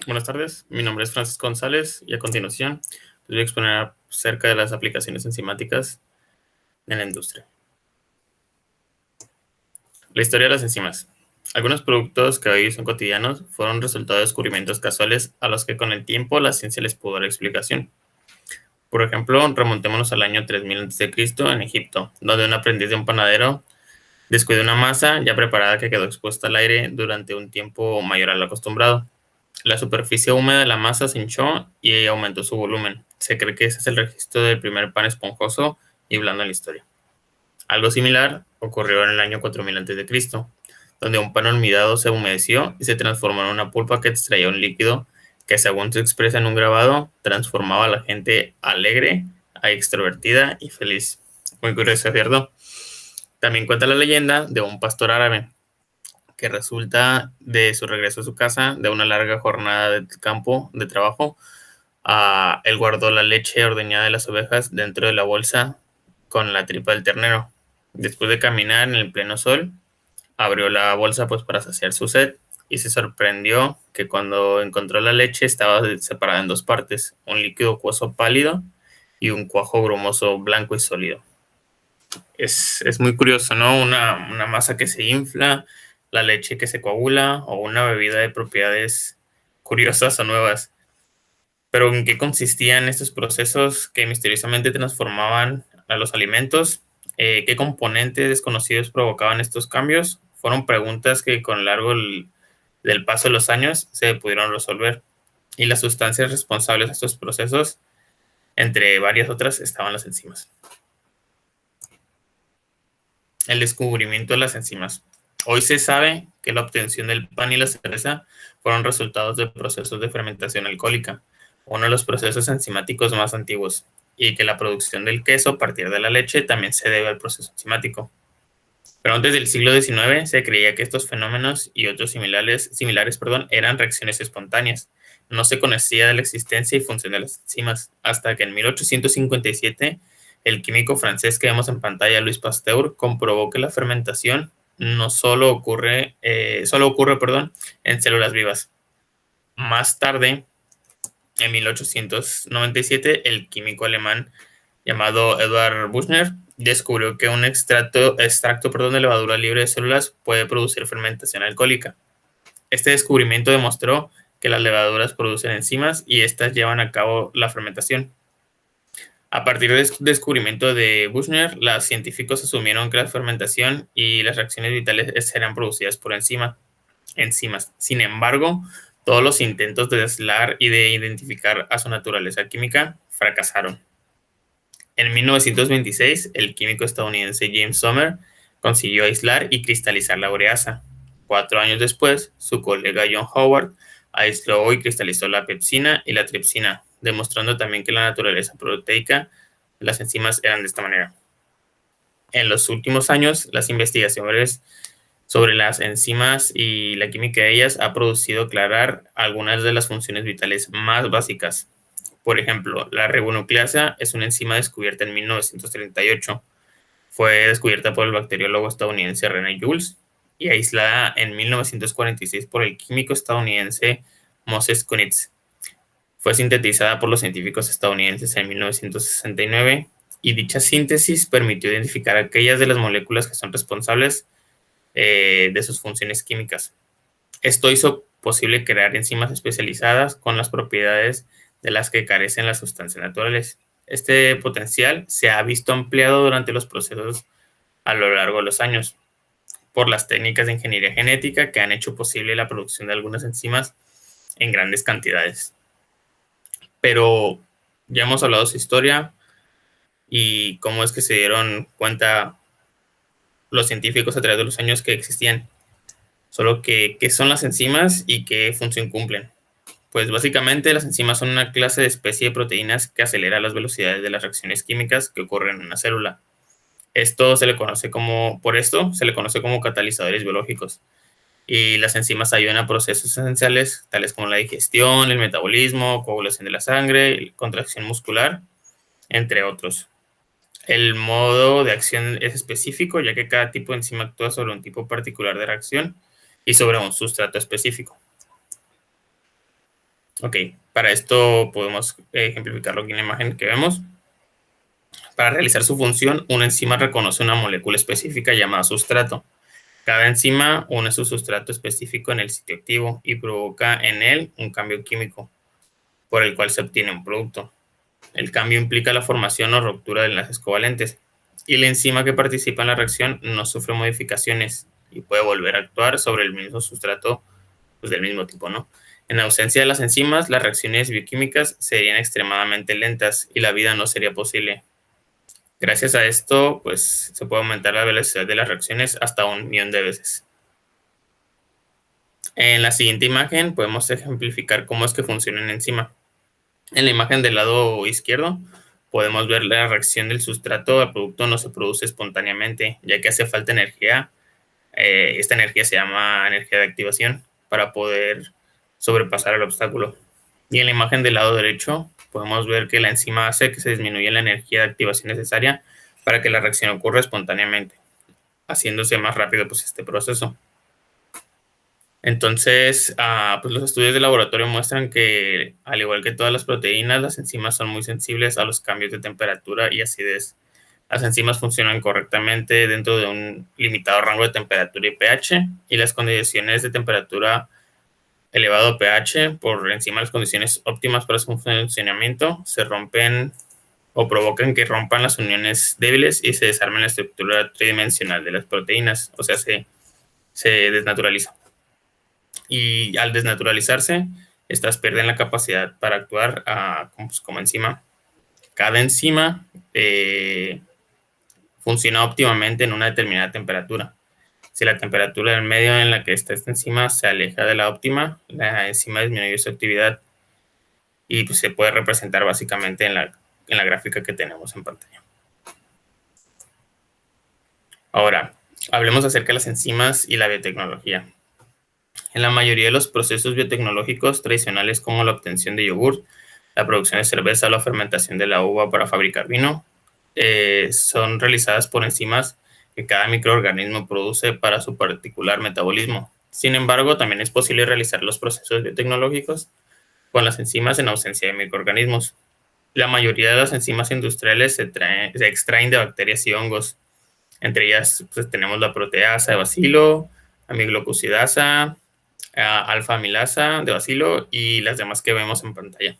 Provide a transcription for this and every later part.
Buenas tardes, mi nombre es Francisco González y a continuación les voy a exponer acerca de las aplicaciones enzimáticas en la industria. La historia de las enzimas. Algunos productos que hoy son cotidianos fueron resultado de descubrimientos casuales a los que con el tiempo la ciencia les pudo dar explicación. Por ejemplo, remontémonos al año 3000 a.C. en Egipto, donde un aprendiz de un panadero descuidó una masa ya preparada que quedó expuesta al aire durante un tiempo mayor al acostumbrado. La superficie húmeda de la masa se hinchó y aumentó su volumen. Se cree que ese es el registro del primer pan esponjoso y blando en la historia. Algo similar ocurrió en el año 4000 a.C., donde un pan olvidado se humedeció y se transformó en una pulpa que extraía un líquido que, según se expresa en un grabado, transformaba a la gente alegre a extrovertida y feliz. Muy curioso, ¿cierto? También cuenta la leyenda de un pastor árabe que resulta de su regreso a su casa de una larga jornada de campo de trabajo. Él guardó la leche ordeñada de las ovejas dentro de la bolsa con la tripa del ternero. Después de caminar en el pleno sol, abrió la bolsa pues para saciar su sed y se sorprendió que cuando encontró la leche estaba separada en dos partes, un líquido acuoso pálido y un cuajo grumoso blanco y sólido. Es muy curioso, ¿no? Una masa que se infla, la leche que se coagula o una bebida de propiedades curiosas o nuevas. Pero ¿en qué consistían estos procesos que misteriosamente transformaban a los alimentos? ¿Qué componentes desconocidos provocaban estos cambios? Fueron preguntas que con largo del paso de los años se pudieron resolver. Y las sustancias responsables de estos procesos, entre varias otras, estaban las enzimas. El descubrimiento de las enzimas. Hoy se sabe que la obtención del pan y la cerveza fueron resultados de procesos de fermentación alcohólica, uno de los procesos enzimáticos más antiguos, y que la producción del queso a partir de la leche también se debe al proceso enzimático. Pero antes del siglo XIX se creía que estos fenómenos y otros similares, eran reacciones espontáneas. No se conocía de la existencia y función de las enzimas, hasta que en 1857 el químico francés que vemos en pantalla, Louis Pasteur, comprobó que la fermentación no solo ocurre, en células vivas. Más tarde, en 1897, el químico alemán llamado Edward Buchner descubrió que un extracto de levadura libre de células puede producir fermentación alcohólica. Este descubrimiento demostró que las levaduras producen enzimas y estas llevan a cabo la fermentación. A partir del descubrimiento de Buchner, los científicos asumieron que la fermentación y las reacciones vitales eran producidas por enzimas. Sin embargo, todos los intentos de aislar y de identificar a su naturaleza química fracasaron. En 1926, el químico estadounidense James Sommer consiguió aislar y cristalizar la ureasa. 4 años después, su colega John Howard aisló y cristalizó la pepsina y la tripsina, demostrando también que la naturaleza proteica de las enzimas eran de esta manera. En los últimos años, las investigaciones sobre las enzimas y la química de ellas ha producido aclarar algunas de las funciones vitales más básicas. Por ejemplo, la ribonucleasa es una enzima descubierta en 1938. Fue descubierta por el bacteriólogo estadounidense René Jules y aislada en 1946 por el químico estadounidense Moses Kunitz. Fue sintetizada por los científicos estadounidenses en 1969 y dicha síntesis permitió identificar aquellas de las moléculas que son responsables de sus funciones químicas. Esto hizo posible crear enzimas especializadas con las propiedades de las que carecen las sustancias naturales. Este potencial se ha visto ampliado durante los procesos a lo largo de los años por las técnicas de ingeniería genética que han hecho posible la producción de algunas enzimas en grandes cantidades. Pero ya hemos hablado de su historia y cómo es que se dieron cuenta los científicos a través de los años que existían. Solo que, ¿qué son las enzimas y qué función cumplen? Pues básicamente las enzimas son una clase de especie de proteínas que acelera las velocidades de las reacciones químicas que ocurren en una célula. Por esto se le conoce como catalizadores biológicos. Y las enzimas ayudan a procesos esenciales, tales como la digestión, el metabolismo, coagulación de la sangre, contracción muscular, entre otros. El modo de acción es específico, ya que cada tipo de enzima actúa sobre un tipo particular de reacción y sobre un sustrato específico. Ok, para esto podemos ejemplificarlo aquí en la imagen que vemos. Para realizar su función, una enzima reconoce una molécula específica llamada sustrato. Cada enzima une su sustrato específico en el sitio activo y provoca en él un cambio químico, por el cual se obtiene un producto. El cambio implica la formación o ruptura de enlaces covalentes, y la enzima que participa en la reacción no sufre modificaciones y puede volver a actuar sobre el mismo sustrato, pues del mismo tipo, ¿no? En ausencia de las enzimas, las reacciones bioquímicas serían extremadamente lentas y la vida no sería posible. Gracias a esto, pues se puede aumentar la velocidad de las reacciones hasta 1 millón de veces. En la siguiente imagen podemos ejemplificar cómo es que funciona una enzima. En la imagen del lado izquierdo podemos ver la reacción del sustrato al producto no se produce espontáneamente, ya que hace falta energía. Esta energía se llama energía de activación para poder sobrepasar el obstáculo. Y en la imagen del lado derecho podemos ver que la enzima hace que se disminuya la energía de activación necesaria para que la reacción ocurra espontáneamente, haciéndose más rápido pues, este proceso. Entonces, pues los estudios de laboratorio muestran que, al igual que todas las proteínas, las enzimas son muy sensibles a los cambios de temperatura y acidez. Las enzimas funcionan correctamente dentro de un limitado rango de temperatura y pH, y las condiciones de temperatura elevado pH, por encima de las condiciones óptimas para su funcionamiento, se rompen o provocan que rompan las uniones débiles y se desarmen la estructura tridimensional de las proteínas, o sea, se desnaturaliza. Y al desnaturalizarse, estas pierden la capacidad para actuar como enzima. Cada enzima funciona óptimamente en una determinada temperatura. Si la temperatura del medio en la que está esta enzima se aleja de la óptima, la enzima disminuye su actividad y pues, se puede representar básicamente en la gráfica que tenemos en pantalla. Ahora, hablemos acerca de las enzimas y la biotecnología. En la mayoría de los procesos biotecnológicos tradicionales, como la obtención de yogur, la producción de cerveza o la fermentación de la uva para fabricar vino, son realizadas por enzimas que cada microorganismo produce para su particular metabolismo. Sin embargo, también es posible realizar los procesos biotecnológicos con las enzimas en ausencia de microorganismos. La mayoría de las enzimas industriales se extraen de bacterias y hongos. Entre ellas pues, tenemos la proteasa de bacilo, amiglocucidasa, alfa-amilasa de bacilo y las demás que vemos en pantalla.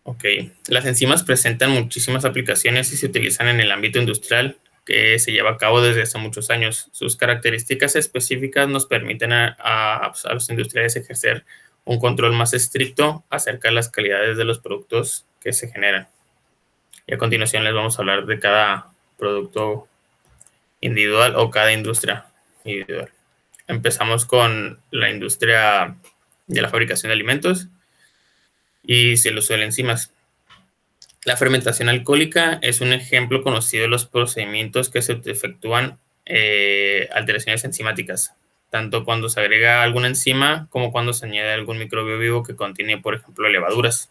Ok, las enzimas presentan muchísimas aplicaciones y se utilizan en el ámbito industrial que se lleva a cabo desde hace muchos años. Sus características específicas nos permiten a los industriales ejercer un control más estricto acerca de las calidades de los productos que se generan. Y a continuación les vamos a hablar de cada producto individual o cada industria individual. Empezamos con la industria de la fabricación de alimentos y el uso de enzimas. La fermentación alcohólica es un ejemplo conocido de los procedimientos que se efectúan alteraciones enzimáticas, tanto cuando se agrega alguna enzima como cuando se añade algún microbio vivo que contiene, por ejemplo, levaduras.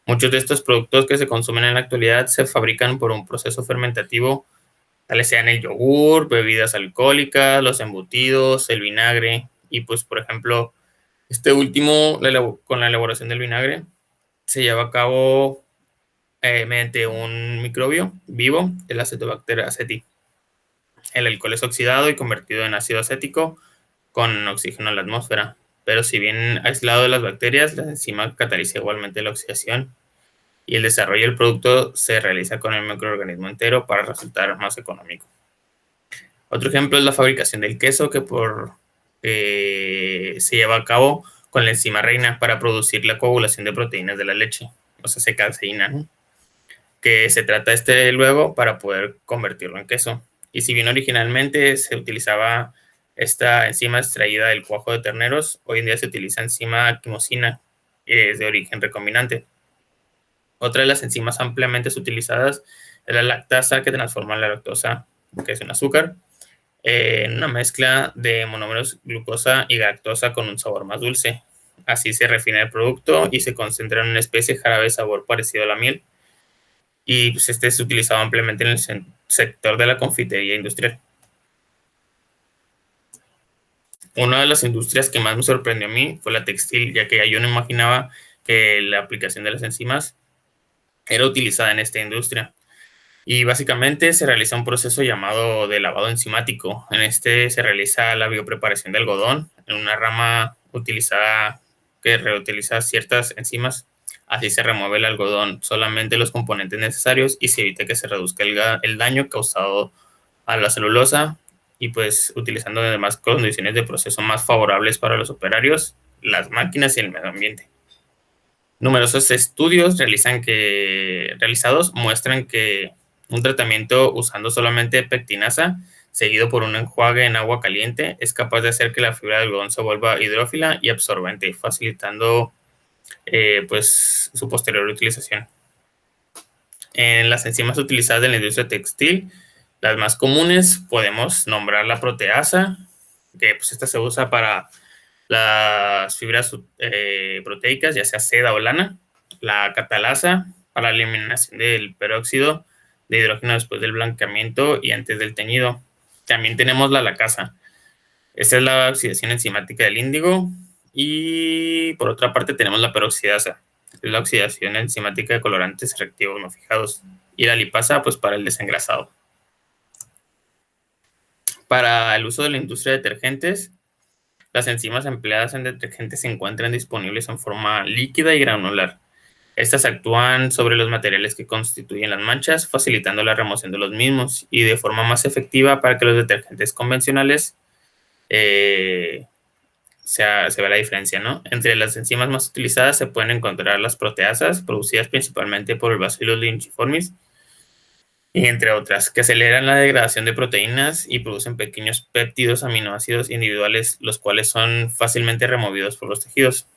Muchos de estos productos que se consumen en la actualidad se fabrican por un proceso fermentativo, tales sean el yogur, bebidas alcohólicas, los embutidos, el vinagre, y pues, por ejemplo, este último, con la elaboración del vinagre, se lleva a cabo mediante un microbio vivo, el Acetobacter aceti. El alcohol es oxidado y convertido en ácido acético con oxígeno en la atmósfera, pero si bien aislado de las bacterias, la enzima cataliza igualmente la oxidación y el desarrollo del producto se realiza con el microorganismo entero para resultar más económico. Otro ejemplo es la fabricación del queso, que se lleva a cabo con la enzima reina para producir la coagulación de proteínas de la leche, o sea, caseína, ¿no? Que se trata luego para poder convertirlo en queso. Y si bien originalmente se utilizaba esta enzima extraída del cuajo de terneros, hoy en día se utiliza enzima quimosina, que es de origen recombinante. Otra de las enzimas ampliamente utilizadas es la lactasa, que transforma la lactosa, que es un azúcar, en una mezcla de monómeros glucosa y galactosa con un sabor más dulce. Así se refina el producto y se concentra en una especie de jarabe de sabor parecido a la miel. Y pues este es utilizado ampliamente en el sector de la confitería industrial. Una de las industrias que más me sorprendió a mí fue la textil, ya que yo no imaginaba que la aplicación de las enzimas era utilizada en esta industria. Y básicamente se realiza un proceso llamado de lavado enzimático. En este se realiza la biopreparación de algodón en una rama utilizada que reutiliza ciertas enzimas. Así se remueve el algodón solamente los componentes necesarios y se evita que se reduzca el daño causado a la celulosa, y pues utilizando además condiciones de proceso más favorables para los operarios, las máquinas y el medio ambiente. Numerosos estudios realizados muestran que un tratamiento usando solamente pectinasa, seguido por un enjuague en agua caliente, es capaz de hacer que la fibra de algodón se vuelva hidrófila y absorbente, facilitando pues su posterior utilización. En las enzimas utilizadas en la industria textil, las más comunes podemos nombrar la proteasa, que pues esta se usa para las fibras proteicas, ya sea seda o lana; la catalasa, para la eliminación del peróxido de hidrógeno después del blanqueamiento y antes del teñido. También tenemos la lacasa. Esta es la oxidación enzimática del índigo. Y por otra parte tenemos la peroxidasa, es la oxidación enzimática de colorantes reactivos no fijados. Y la lipasa, pues para el desengrasado. Para el uso de la industria de detergentes, las enzimas empleadas en detergentes se encuentran disponibles en forma líquida y granular. Estas actúan sobre los materiales que constituyen las manchas, facilitando la remoción de los mismos y de forma más efectiva para que los detergentes convencionales se vea la diferencia, ¿no? Entre las enzimas más utilizadas se pueden encontrar las proteasas, producidas principalmente por el Bacillus lynchiformis, y entre otras, que aceleran la degradación de proteínas y producen pequeños péptidos aminoácidos individuales, los cuales son fácilmente removidos por los tejidos.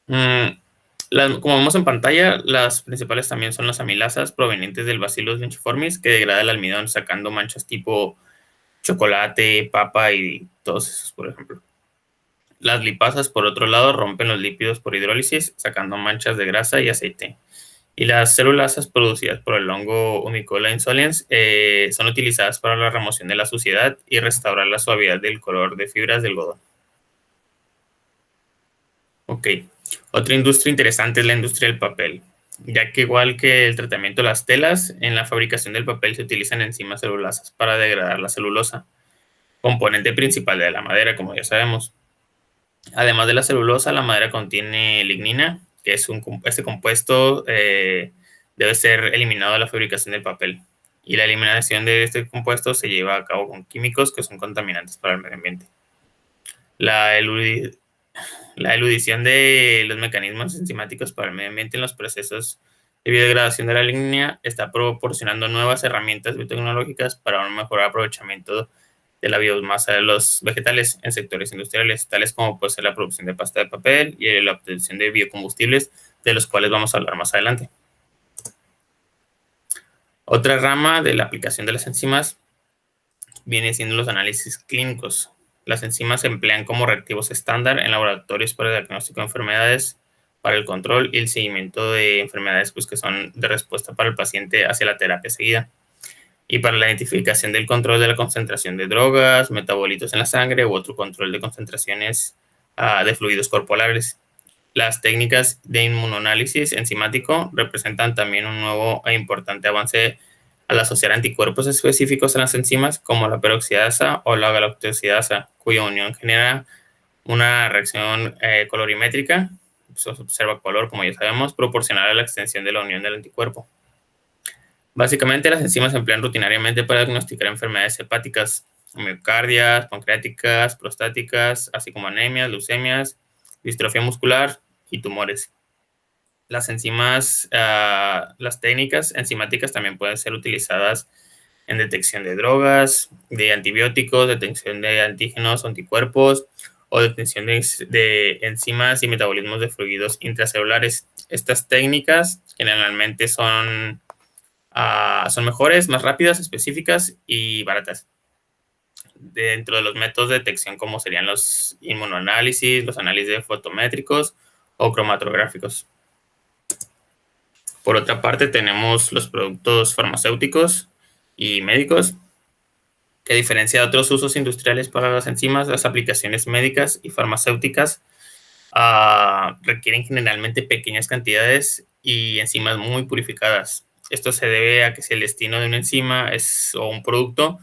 Como vemos en pantalla, las principales también son las amilasas provenientes del Bacillus lynchiformis, que degrada el almidón sacando manchas tipo chocolate, papa y todos esos, por ejemplo. Las lipasas, por otro lado, rompen los lípidos por hidrólisis, sacando manchas de grasa y aceite. Y las celulasas producidas por el hongo Humicola insolens son utilizadas para la remoción de la suciedad y restaurar la suavidad del color de fibras del algodón. Ok. Otra industria interesante es la industria del papel, ya que igual que el tratamiento de las telas, en la fabricación del papel se utilizan enzimas celulasas para degradar la celulosa, componente principal de la madera, como ya sabemos. Además de la celulosa, la madera contiene lignina, que es este compuesto debe ser eliminado de la fabricación del papel. Y la eliminación de este compuesto se lleva a cabo con químicos que son contaminantes para el medio ambiente. La eludición de los mecanismos enzimáticos para el medio ambiente en los procesos de biodegradación de la lignina está proporcionando nuevas herramientas biotecnológicas para un mejor aprovechamiento de la biomasa de los vegetales en sectores industriales, tales como puede ser la producción de pasta de papel y la obtención de biocombustibles, de los cuales vamos a hablar más adelante. Otra rama de la aplicación de las enzimas viene siendo los análisis clínicos. Las enzimas se emplean como reactivos estándar en laboratorios para el diagnóstico de enfermedades, para el control y el seguimiento de enfermedades pues, que son de respuesta para el paciente hacia la terapia seguida, y para la identificación del control de la concentración de drogas, metabolitos en la sangre u otro control de concentraciones de fluidos corporales. Las técnicas de inmunoanálisis enzimático representan también un nuevo e importante avance al asociar anticuerpos específicos a las enzimas, como la peroxidasa o la galactosidasa, cuya unión genera una reacción colorimétrica, se observa color, como ya sabemos, proporcional a la extensión de la unión del anticuerpo. Básicamente, las enzimas se emplean rutinariamente para diagnosticar enfermedades hepáticas, miocardias, pancreáticas, prostáticas, así como anemias, leucemias, distrofia muscular y tumores. Las enzimas, las técnicas enzimáticas también pueden ser utilizadas en detección de drogas, de antibióticos, detección de antígenos o anticuerpos, o detección de enzimas y metabolismos de fluidos intracelulares. Estas técnicas generalmente son mejores, más rápidas, específicas y baratas. Dentro de los métodos de detección, como serían los inmunoanálisis, los análisis fotométricos o cromatográficos. Por otra parte, tenemos los productos farmacéuticos y médicos, que a diferencia de otros usos industriales para las enzimas, las aplicaciones médicas y farmacéuticas requieren generalmente pequeñas cantidades y enzimas muy purificadas. Esto se debe a que si el destino de una enzima o un producto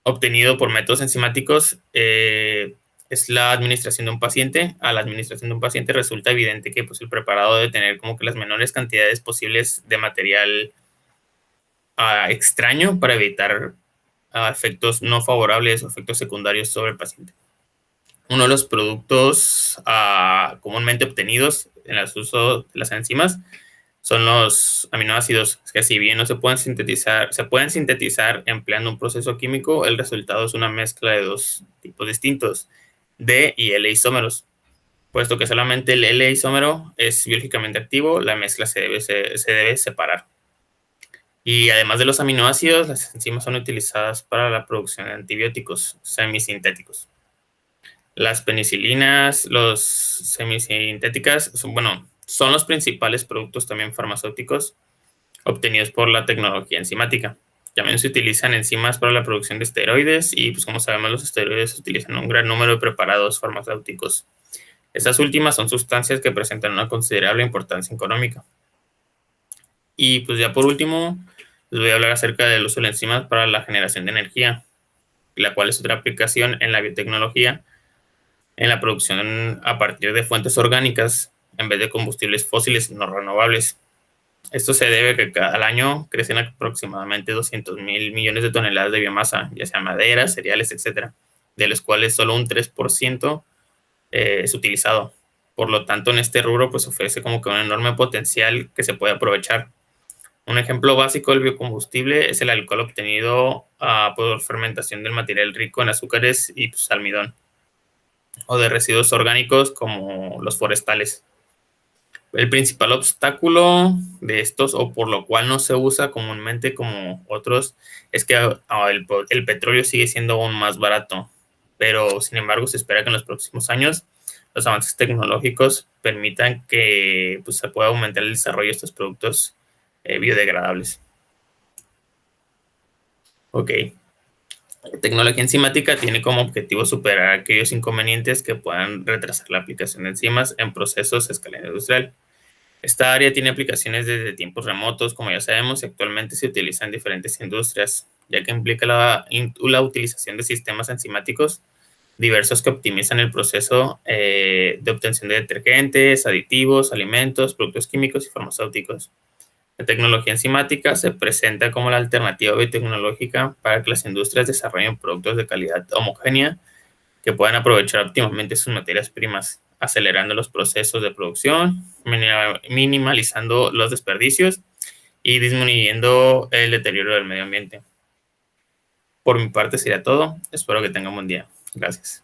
obtenido por métodos enzimáticos es la administración de un paciente, a la administración de un paciente resulta evidente que pues, el preparado debe tener como que las menores cantidades posibles de material extraño para evitar efectos no favorables o efectos secundarios sobre el paciente. Uno de los productos comúnmente obtenidos en el uso de las enzimas son los aminoácidos, que si bien no se pueden sintetizar empleando un proceso químico, el resultado es una mezcla de dos tipos distintos, D y L isómeros. Puesto que solamente el L isómero es biológicamente activo, la mezcla se debe separar. Y además de los aminoácidos, las enzimas son utilizadas para la producción de antibióticos semisintéticos. Las penicilinas, los semisintéticas, son los principales productos también farmacéuticos obtenidos por la tecnología enzimática. También se utilizan enzimas para la producción de esteroides y, pues como sabemos, los esteroides se utilizan en un gran número de preparados farmacéuticos. Estas últimas son sustancias que presentan una considerable importancia económica. Y pues ya por último, les voy a hablar acerca del uso de enzimas para la generación de energía, la cual es otra aplicación en la biotecnología, en la producción a partir de fuentes orgánicas en vez de combustibles fósiles no renovables. Esto se debe a que cada año crecen aproximadamente 200.000 millones de toneladas de biomasa, ya sea madera, cereales, etcétera, de los cuales solo un 3% es utilizado. Por lo tanto, en este rubro pues ofrece como que un enorme potencial que se puede aprovechar. Un ejemplo básico del biocombustible es el alcohol obtenido por fermentación del material rico en azúcares y pues, almidón, o de residuos orgánicos como los forestales. El principal obstáculo de estos, o por lo cual no se usa comúnmente como otros, es que el petróleo sigue siendo aún más barato. Pero, sin embargo, se espera que en los próximos años los avances tecnológicos permitan que pues, se pueda aumentar el desarrollo de estos productos biodegradables. Ok. La tecnología enzimática tiene como objetivo superar aquellos inconvenientes que puedan retrasar la aplicación de enzimas en procesos a escala industrial. Esta área tiene aplicaciones desde tiempos remotos, como ya sabemos, y actualmente se utiliza en diferentes industrias, ya que implica la utilización de sistemas enzimáticos diversos que optimizan el proceso de obtención de detergentes, aditivos, alimentos, productos químicos y farmacéuticos. La tecnología enzimática se presenta como la alternativa biotecnológica para que las industrias desarrollen productos de calidad homogénea que puedan aprovechar óptimamente sus materias primas, acelerando los procesos de producción, minimalizando los desperdicios y disminuyendo el deterioro del medio ambiente. Por mi parte sería todo. Espero que tengan un buen día. Gracias.